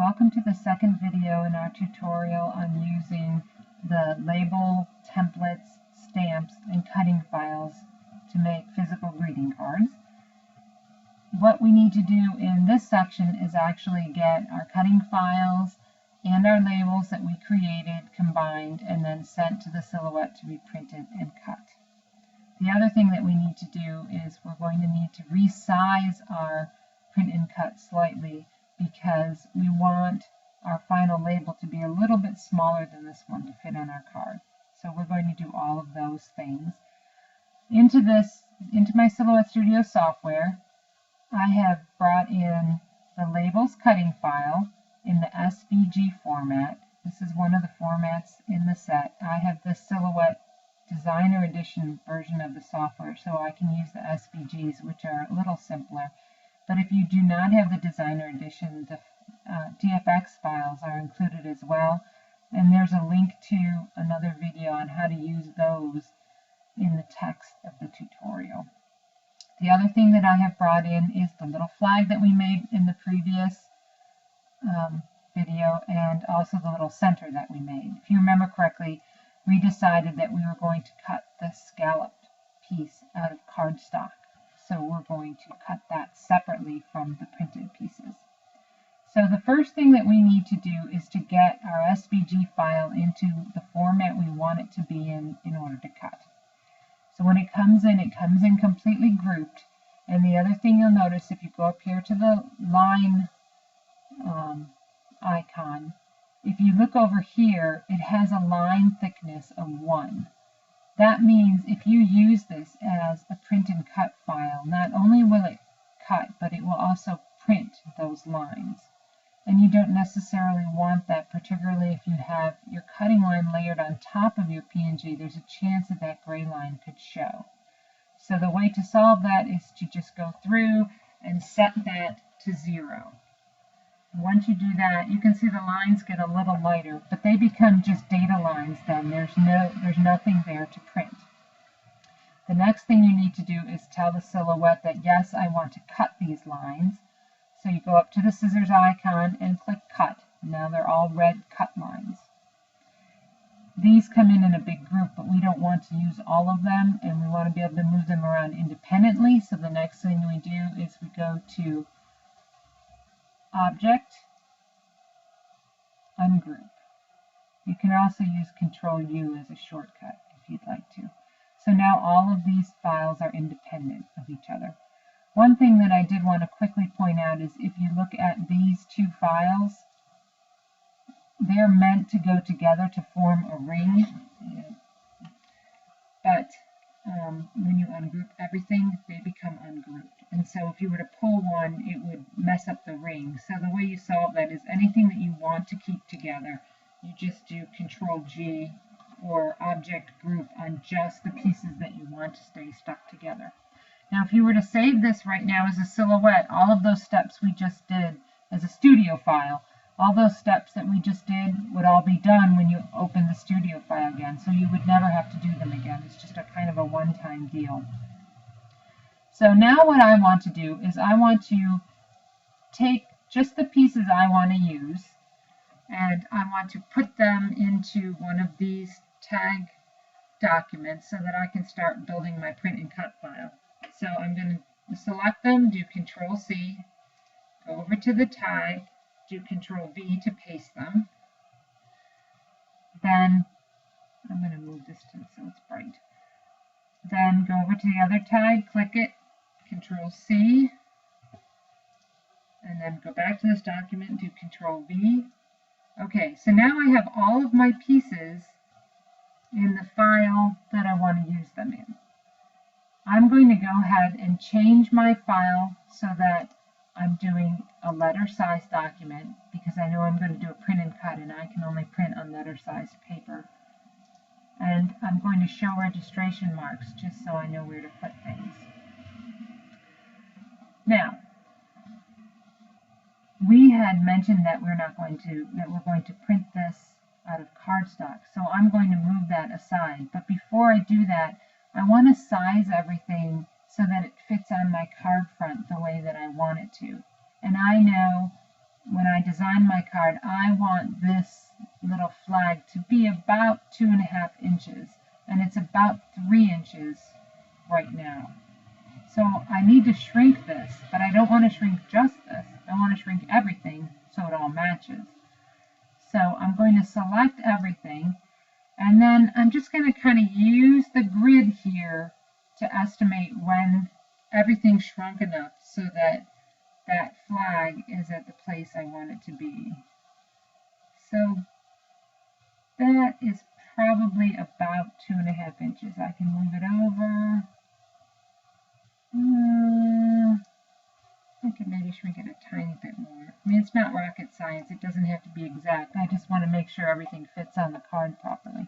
welcome to the second video in our tutorial on using the label, templates, stamps, and cutting files to make physical greeting cards. What we need to do in this section is actually get our cutting files and our labels that we created combined and then sent to the Silhouette to be printed and cut. The other thing that we need to do is we're going to need to resize our print and cut slightly because we want our final label to be a little bit smaller than this one to fit on our card. So we're going to do all of those things. Into my Silhouette Studio software, I have brought in the labels cutting file in the SVG format. This is one of the formats in the set. I have the Silhouette Designer Edition version of the software, so I can use the SVGs, which are a little simpler. But if you do not have the Designer Edition, the DFX files are included as well. And there's a link to another video on how to use those in the text of the tutorial. The other thing that I have brought in is the little flag that we made in the previous video, and also the little center that we made. If you remember correctly, we decided that we were going to cut the scalloped piece out of cardstock. So we're going to cut that separately from the printed pieces. So the first thing that we need to do is to get our SVG file into the format we want it to be in order to cut. So when it comes in completely grouped. And the other thing you'll notice, if you go up here to the line icon, if you look over here, it has a line thickness of 1. That means if you use this as a print and cut file, not only will it cut, but it will also print those lines. And you don't necessarily want that, particularly if you have your cutting line layered on top of your PNG. There's a chance that that gray line could show. So the way to solve that is to just go through and set that to 0. Once you do that, you can see the lines get a little lighter, but they become just data lines then. There's nothing there to print. The next thing you need to do is tell the Silhouette that yes, I want to cut these lines. So you go up to the scissors icon and click cut. Now they're all red cut lines. These come in a big group, but we don't want to use all of them, and we want to be able to move them around independently. So the next thing we do is we go to Object, Ungroup. You can also use Control-U as a shortcut if you'd like to. So now all of these files are independent of each other. One thing that I did want to quickly point out is if you look at these two files, they're meant to go together to form a ring. But when you ungroup everything, they become ungrouped. And so if you were to pull one, it would mess up the ring. So the way you solve that is anything that you want to keep together, you just do Control-G or Object Group on just the pieces that you want to stay stuck together. Now if you were to save this right now as a Silhouette, all of those steps we just did as a studio file, all those steps that we just did would all be done when you open the studio file again. So you would never have to do them again. It's just a kind of a one-time deal. So now what I want to do is I want to take just the pieces I want to use, and I want to put them into one of these tag documents so that I can start building my print and cut file. So I'm going to select them, do Control-C, go over to the tag, do Control-V to paste them. Then I'm going to move this so it's bright. Then go over to the other tag, click it, Control-C, and then go back to this document, do Control-V. Okay, so now I have all of my pieces in the file that I want to use them in. I'm going to go ahead and change my file so that I'm doing a letter size document because I know I'm going to do a print and cut, and I can only print on letter sized paper. And I'm going to show registration marks just so I know where to put things. Now, we had mentioned that we're going to print this out of cardstock, so I'm going to move that aside. But before I do that, I want to size everything so that it fits on my card front the way that I want it to. And I know when I design my card, I want this little flag to be about 2.5 inches, and it's about 3 inches right now. So I need to shrink this, but I don't want to shrink just this. I want to shrink everything so it all matches. So I'm going to select everything, and then I'm just going to kind of use the grid here to estimate when everything's shrunk enough so that that flag is at the place I want it to be. So that is probably about 2.5 inches. I can move it over. I could maybe shrink it a tiny bit more. I mean, it's not rocket science. It doesn't have to be exact. I just want to make sure everything fits on the card properly.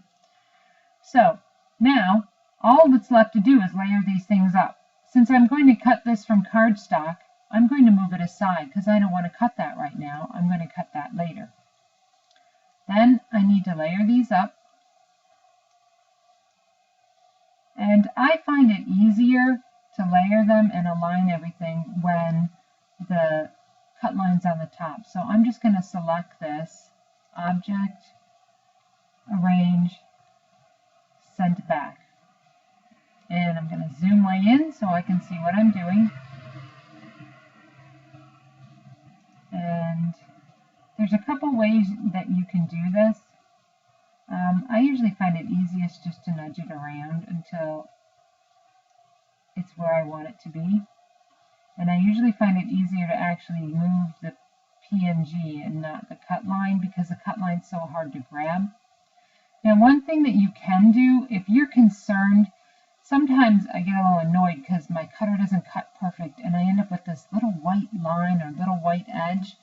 So now all that's left to do is layer these things up. Since I'm going to cut this from cardstock, I'm going to move it aside because I don't want to cut that right now. I'm going to cut that later. Then I need to layer these up. And I find it easier to layer them and align everything when the cut line's on the top. So I'm just going to select this, Object, Arrange, Send Back. And I'm going to zoom way in so I can see what I'm doing. And there's a couple ways that you can do this. I usually find it easiest just to nudge it around until it's where I want it to be. And I usually find it easier to actually move the PNG and not the cut line because the cut line's so hard to grab. Now, one thing that you can do, if you're concerned, sometimes I get a little annoyed because my cutter doesn't cut perfect and I end up with this little white line or little white edge.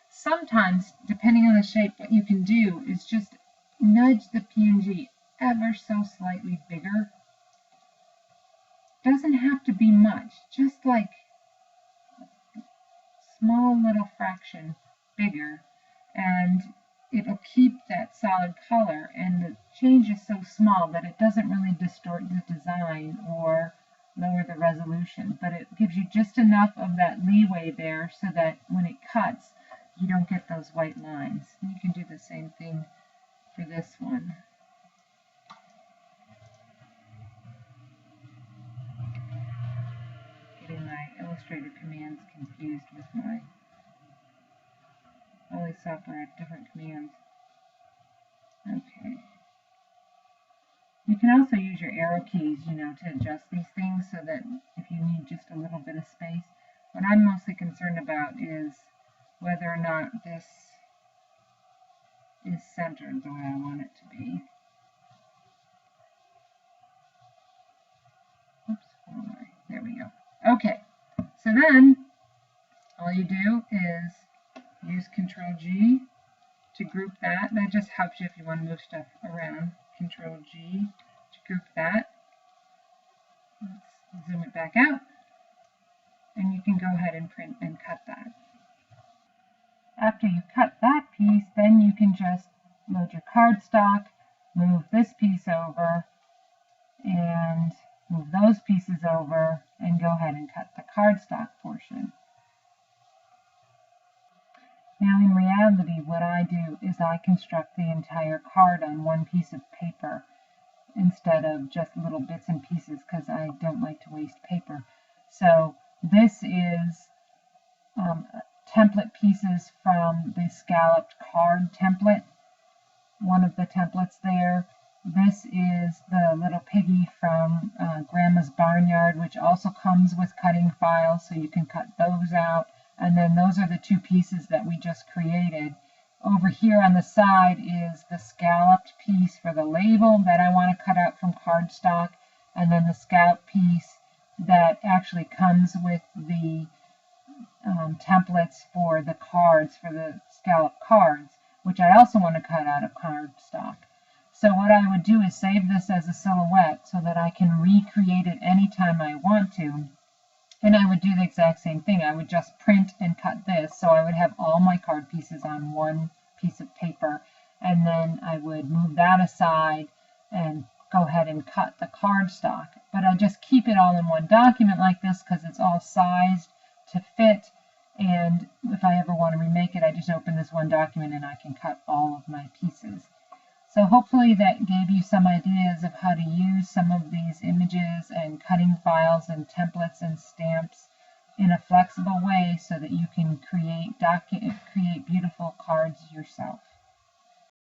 Sometimes, depending on the shape, what you can do is just nudge the PNG ever so slightly bigger. Doesn't have to be much, just like a small little fraction bigger, and it'll keep that solid color, and the change is so small that it doesn't really distort the design or lower the resolution, but it gives you just enough of that leeway there so that when it cuts, you don't get those white lines. And you can do the same thing for this one. Getting my Illustrator commands confused with my all these software have different commands. Okay. You can also use your arrow keys, to adjust these things so that if you need just a little bit of space. What I'm mostly concerned about is whether or not this is centered the way I want it to be. Oops, where am I? There we go. Okay, so then all you do is use Control G to group that. That just helps you if you want to move stuff around. Control G to group that. Let's zoom it back out. And you can go ahead and print and cut that. After you cut that piece, then you can just load your cardstock, move this piece over, and move those pieces over, and go ahead and cut the cardstock portion. Now in reality, what I do is I construct the entire card on one piece of paper instead of just little bits and pieces because I don't like to waste paper. So this is template pieces from the scalloped card template, one of the templates there. This is the little piggy from Grandma's Barnyard, which also comes with cutting files, so you can cut those out. And then those are the two pieces that we just created. Over here on the side is the scalloped piece for the label that I want to cut out from cardstock, and then the scalloped piece that actually comes with the templates for the cards, for the scallop cards, which I also want to cut out of cardstock. So what I would do is save this as a silhouette so that I can recreate it anytime I want to. And I would do the exact same thing. I would just print and cut this, so I would have all my card pieces on one piece of paper, and then I would move that aside and go ahead and cut the cardstock. But I just keep it all in one document like this because it's all sized to fit, And if I ever want to remake it, I just open this one document and I can cut all of my pieces. So hopefully that gave you some ideas of how to use some of these images and cutting files and templates and stamps in a flexible way so that you can create beautiful cards yourself.